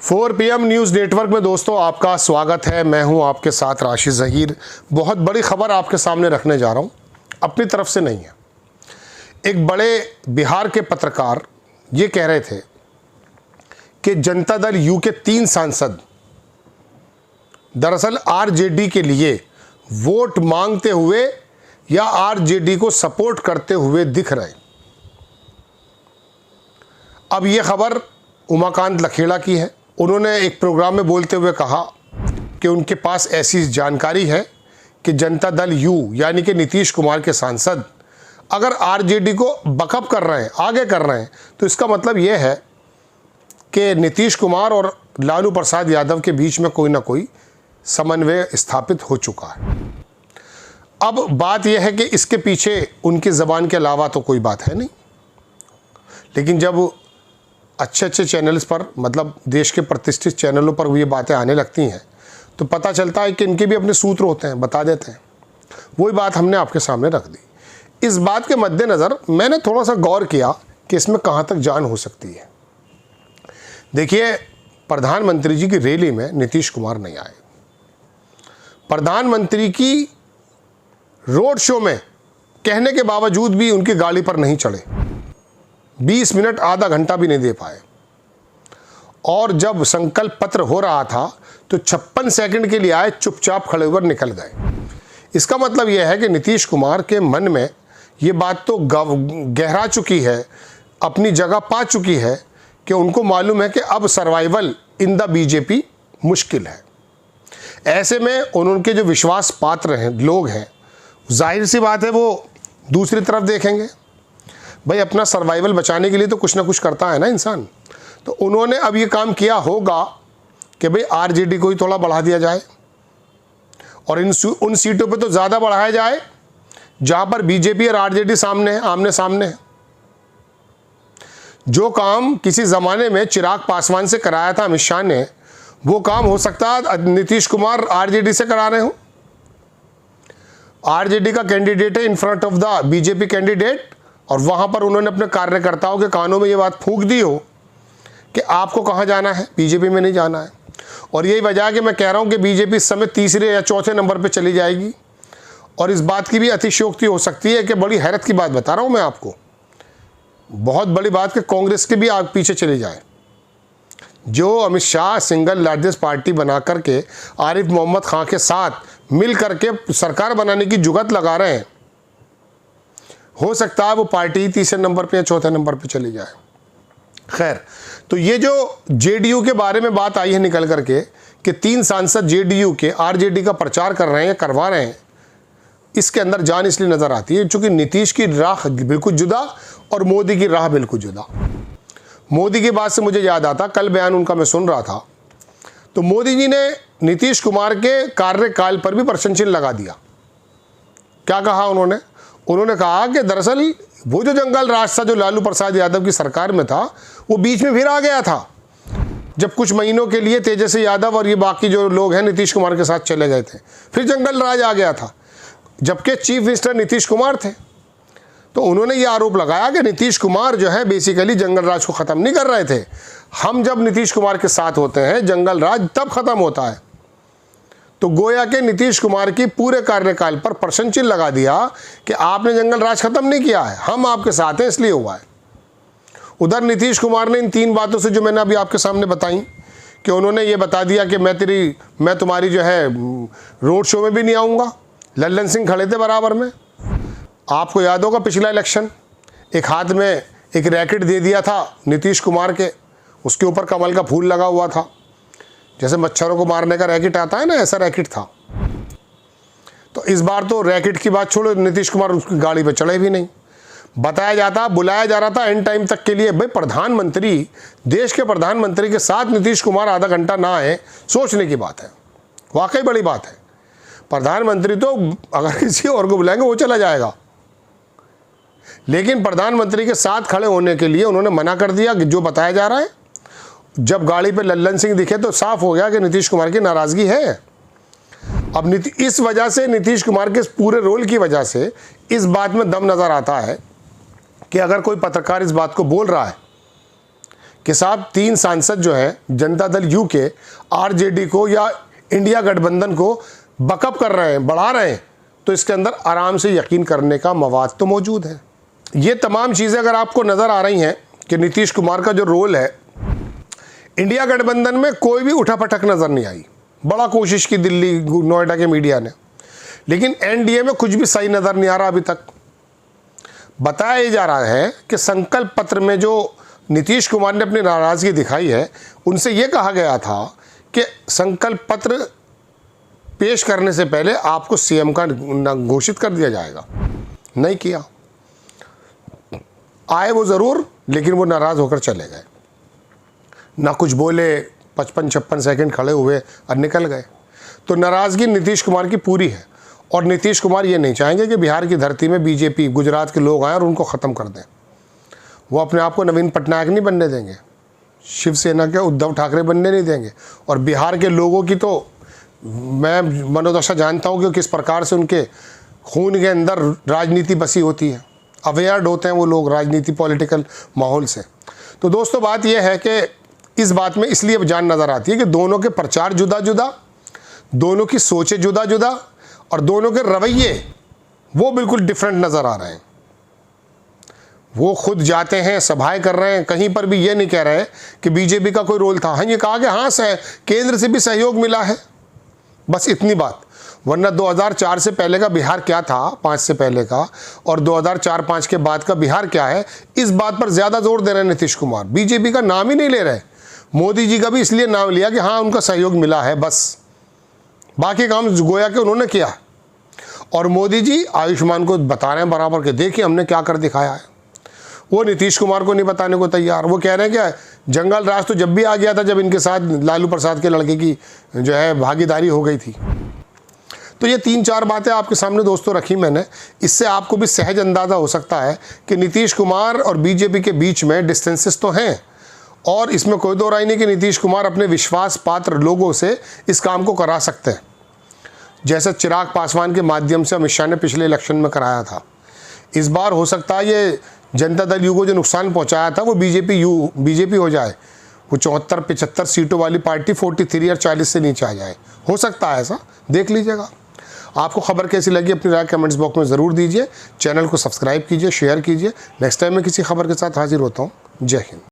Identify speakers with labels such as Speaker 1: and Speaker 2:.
Speaker 1: 4 PM news network में दोस्तों आपका स्वागत है। मैं हूं आपके साथ राशिद ज़हीर। बहुत बड़ी खबर आपके सामने रखने जा रहा हूं, अपनी तरफ से नहीं है। एक बड़े बिहार के पत्रकार ये कह रहे थे कि जनता दल यू के 3 सांसद दरअसल आरजेडी के लिए वोट मांगते हुए या आरजेडी को सपोर्ट करते हुए दिख रहे। अब ये खबर उमाकांत लखेड़ा की है। उन्होंने एक प्रोग्राम में बोलते हुए कहा कि उनके पास ऐसी जानकारी है कि जनता दल यू यानी कि नीतीश कुमार के सांसद अगर आरजेडी को बकअप कर रहे हैं, आगे कर रहे हैं, तो इसका मतलब यह है कि नीतीश कुमार और लालू प्रसाद यादव के बीच में कोई ना कोई समन्वय स्थापित हो चुका है। अब बात यह है कि इसके पीछे उनकी ज़बान के अलावा तो कोई बात है नहीं, लेकिन जब अच्छे चैनल्स पर, मतलब देश के प्रतिष्ठित चैनलों पर ये बातें आने लगती हैं तो पता चलता है कि इनके भी अपने सूत्र होते हैं, बता देते हैं। वही बात हमने आपके सामने रख दी। इस बात के मद्देनज़र मैंने थोड़ा सा गौर किया कि इसमें कहाँ तक जान हो सकती है। देखिए, प्रधानमंत्री जी की रैली में नीतीश कुमार नहीं आए। प्रधानमंत्री की रोड शो में कहने के बावजूद भी उनकी गाड़ी पर नहीं चढ़े, 20 मिनट आधा घंटा भी नहीं दे पाए। और जब संकल्प पत्र हो रहा था तो 56 सेकंड के लिए आए, चुपचाप खड़े होकर निकल गए। इसका मतलब यह है कि नीतीश कुमार के मन में ये बात तो गहरा चुकी है, अपनी जगह पा चुकी है कि उनको मालूम है कि अब सर्वाइवल इन द बीजेपी मुश्किल है। ऐसे में उनके जो विश्वास पात्र हैं, लोग हैं, जाहिर सी बात है वो दूसरी तरफ देखेंगे। भाई, अपना सर्वाइवल बचाने के लिए तो कुछ ना कुछ करता है ना इंसान। तो उन्होंने अब ये काम किया होगा कि भाई आरजेडी को ही थोड़ा बढ़ा दिया जाए और उन सीटों पे तो ज़्यादा बढ़ाया जाए जहाँ पर बीजेपी और आरजेडी सामने है, आमने सामने है। जो काम किसी ज़माने में चिराग पासवान से कराया था अमित शाह ने, वो काम हो सकता है नीतीश कुमार आरजेडी से करा रहे हो। आरजेडी का कैंडिडेट है in front of the BJP candidate, और वहाँ पर उन्होंने अपने कार्यकर्ताओं के कानों में ये बात फूंक दी हो कि आपको कहाँ जाना है, बीजेपी में नहीं जाना है। और यही वजह है कि मैं कह रहा हूँ कि बीजेपी इस समय तीसरे या चौथे नंबर पे चली जाएगी। और इस बात की भी अतिशयोक्ति हो सकती है कि बड़ी हैरत की बात बता रहा हूँ मैं आपको, बहुत बड़ी बात कि कांग्रेस के भी आग पीछे चली जाए। जो Amit Shah single largest party बना करके आरिफ मोहम्मद खां के साथ मिल करके सरकार बनाने की जुगत लगा रहे हैं, हो सकता है वो पार्टी तीसरे नंबर पे या चौथे नंबर पे चली जाए। खैर, तो ये जो जेडीयू के बारे में बात आई है निकल करके कि 3 सांसद जेडीयू के आरजेडी का प्रचार कर रहे हैं, करवा रहे हैं, इसके अंदर जान इसलिए नज़र आती है क्योंकि नीतीश की राह बिल्कुल जुदा और मोदी की राह बिल्कुल जुदा। मोदी की बात से मुझे याद आता, कल बयान उनका मैं सुन रहा था, तो मोदी जी ने नीतीश कुमार के कार्यकाल पर भी प्रश्न चिन्ह लगा दिया। क्या कहा उन्होंने? उन्होंने कहा कि दरअसल वो जो जंगल राज था जो लालू प्रसाद यादव की सरकार में था, वो बीच में फिर आ गया था जब कुछ महीनों के लिए तेजस्वी यादव और ये बाकी जो लोग हैं नीतीश कुमार के साथ चले गए थे, फिर जंगल राज आ गया था, जबकि चीफ मिनिस्टर नीतीश कुमार थे। तो उन्होंने ये आरोप लगाया कि नीतीश कुमार जो है बेसिकली जंगल राज को ख़त्म नहीं कर रहे थे। हम जब नीतीश कुमार के साथ होते हैं जंगल राज तब ख़त्म होता है। तो गोया के नीतीश कुमार की पूरे कार्यकाल पर प्रश्न चिन्ह लगा दिया कि आपने जंगल राज खत्म नहीं किया है, हम आपके साथ हैं इसलिए हुआ है। उधर नीतीश कुमार ने इन 3 बातों से जो मैंने अभी आपके सामने बताई कि उन्होंने ये बता दिया कि मैं तुम्हारी जो है रोड शो में भी नहीं आऊँगा। लल्लन सिंह खड़े थे बराबर में, आपको याद होगा पिछला इलेक्शन, एक हाथ में एक रैकेट दे दिया था नीतीश कुमार के, उसके ऊपर कमल का फूल लगा हुआ था, जैसे मच्छरों को मारने का रैकेट आता है ना, ऐसा रैकेट था। तो इस बार तो रैकेट की बात छोड़ो, नीतीश कुमार उसकी गाड़ी पे चढ़े भी नहीं। बताया जाता, बुलाया जा रहा था एंड टाइम तक के लिए। भाई, प्रधानमंत्री, देश के प्रधानमंत्री के साथ नीतीश कुमार आधा घंटा ना आए, सोचने की बात है, वाकई बड़ी बात है। प्रधानमंत्री तो अगर किसी और को बुलाएंगे वो चला जाएगा, लेकिन प्रधानमंत्री के साथ खड़े होने के लिए उन्होंने मना कर दिया कि जो बताया जा रहा है। जब गाड़ी पे लल्लन सिंह दिखे तो साफ हो गया कि नीतीश कुमार की नाराज़गी है। अब इस वजह से नीतीश कुमार के पूरे रोल की वजह से इस बात में दम नज़र आता है कि अगर कोई पत्रकार इस बात को बोल रहा है कि साहब 3 सांसद जो हैं जनता दल यू के आरजेडी को या इंडिया गठबंधन को बकअप कर रहे हैं, बढ़ा रहे हैं, तो इसके अंदर आराम से यकीन करने का मवाद तो मौजूद है। ये तमाम चीज़ें अगर आपको नज़र आ रही हैं कि नीतीश कुमार का जो रोल है, इंडिया गठबंधन में कोई भी उठापटक नज़र नहीं आई। बड़ा कोशिश की दिल्ली नोएडा के मीडिया ने, लेकिन एनडीए में कुछ भी सही नज़र नहीं आ रहा। अभी तक बताया जा रहा है कि संकल्प पत्र में जो नीतीश कुमार ने अपनी नाराज़गी दिखाई है, उनसे ये कहा गया था कि संकल्प पत्र पेश करने से पहले आपको सीएम का घोषित कर दिया जाएगा। नहीं किया। आए वो ज़रूर, लेकिन वो नाराज़ होकर चले गए, ना कुछ बोले, 55-56 सेकंड खड़े हुए और निकल गए। तो नाराज़गी नीतीश कुमार की पूरी है, और नीतीश कुमार ये नहीं चाहेंगे कि बिहार की धरती में बीजेपी गुजरात के लोग आएँ और उनको ख़त्म कर दें। वो अपने आप को नवीन पटनायक नहीं बनने देंगे, शिवसेना के उद्धव ठाकरे बनने नहीं देंगे। और बिहार के लोगों की तो मैं मनोदशा जानता हूँ कि किस प्रकार से उनके खून के अंदर राजनीति बसी होती है, अवेयर्ड होते हैं वो लोग राजनीति पॉलिटिकल माहौल से। तो दोस्तों बात यह है कि इस बात में इसलिए जान नज़र आती है कि दोनों के प्रचार जुदा जुदा, दोनों की सोचें जुदा जुदा, और दोनों के रवैये वो बिल्कुल डिफरेंट नज़र आ रहे हैं। वो खुद जाते हैं, सभाएं कर रहे हैं, कहीं पर भी ये नहीं कह रहे कि बीजेपी का कोई रोल था। हाँ, ये कहा कि हाँ केंद्र से भी सहयोग मिला है, बस इतनी बात। वरना 2004 से पहले का बिहार क्या था, 5 से पहले का, और 2004-5 के बाद का बिहार क्या है, इस बात पर ज़्यादा जोर दे रहे हैं नीतीश कुमार। बीजेपी का नाम ही नहीं ले रहे। मोदी जी का भी इसलिए नाम लिया कि हाँ उनका सहयोग मिला है, बस बाकी काम गोया के उन्होंने किया। और मोदी जी आयुष्मान को बता रहे हैं बराबर के, देखिए हमने क्या कर दिखाया है। वो नीतीश कुमार को नहीं बताने को तैयार। वो कह रहे हैं क्या, जंगल राज तो जब भी आ गया था जब इनके साथ लालू प्रसाद के लड़के की जो है भागीदारी हो गई थी। तो ये 3-4 बातें आपके सामने दोस्तों रखी मैंने। इससे आपको भी सहज अंदाज़ा हो सकता है कि नीतीश कुमार और बीजेपी के बीच में डिस्टेंसेस तो हैं, और इसमें कोई दो राय नहीं कि नीतीश कुमार अपने विश्वास पात्र लोगों से इस काम को करा सकते हैं, जैसे चिराग पासवान के माध्यम से अमित शाह ने पिछले इलेक्शन में कराया था। इस बार हो सकता है ये जनता दल यू को जो नुकसान पहुंचाया था वो बीजेपी हो जाए, वो 74-75 सीटों वाली पार्टी 43 और 40 से नीचे आ जाए। हो सकता है ऐसा, देख लीजिएगा। आपको खबर कैसी लगी अपनी राय कमेंट्स बॉक्स में ज़रूर दीजिए। चैनल को सब्सक्राइब कीजिए, शेयर कीजिए। नेक्स्ट टाइम मैं किसी खबर के साथ हाजिर होता हूँ। जय हिंद।